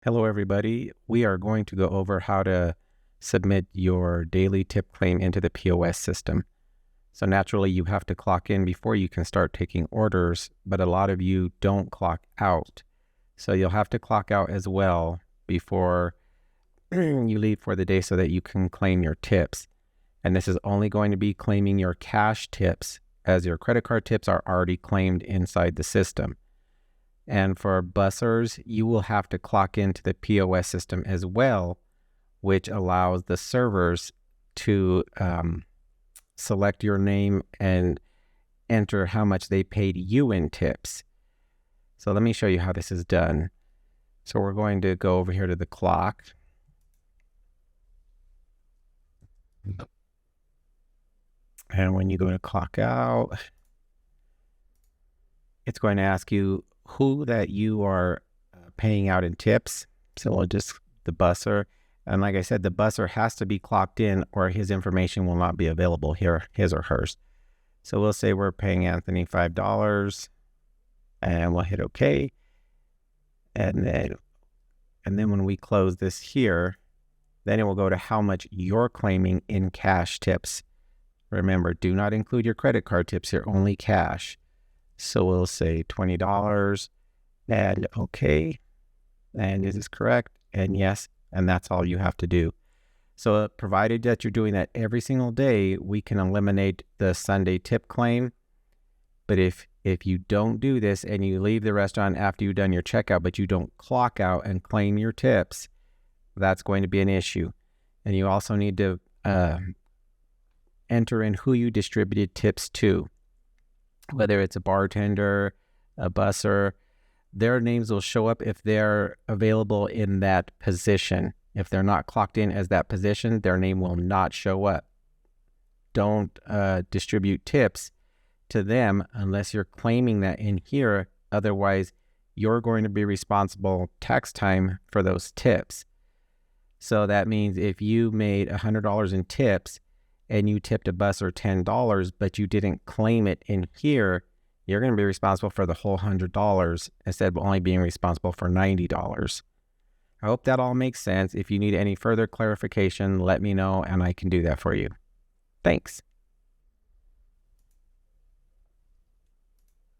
Hello, everybody. We are going to go over how to submit your daily tip claim into the POS system. So naturally, you have to clock in before you can start taking orders, but a lot of you don't clock out. So you'll have to clock out as well before you leave for the day so that you can claim your tips. And this is only going to be claiming your cash tips, as your credit card tips are already claimed inside the system. And for bussers, you will have to clock into the POS system as well, which allows the servers to select your name and enter how much they paid you in tips. So let me show you how this is done. So we're going to go over here to the clock. And when you go to clock out, it's going to ask you who that you are paying out in tips. So we'll just the busser. And like I said, the busser has to be clocked in or his information will not be available here, his or hers. So we'll say we're paying Anthony $5 and we'll hit OK. And then when we close this here, then it will go to how much you're claiming in cash tips. Remember, do not include your credit card tips here, only cash. So we'll say $20 and OK. And is this correct? And yes. And that's all you have to do. So provided that you're doing that every single day, we can eliminate the Sunday tip claim. But if you don't do this and you leave the restaurant after you've done your checkout, but you don't clock out and claim your tips, that's going to be an issue. And you also need to enter in who you distributed tips to, whether it's a bartender, a busser. Their names will show up if they're available in that position. If they're not clocked in as that position, their name will not show up. Don't distribute tips to them unless you're claiming that in here. Otherwise, you're going to be responsible tax time for those tips. So that means if you made $100 in tips and you tipped a busser $10, but you didn't claim it in here, you're going to be responsible for the whole $100 instead of only being responsible for $90. I hope that all makes sense. If you need any further clarification, let me know and I can do that for you. Thanks.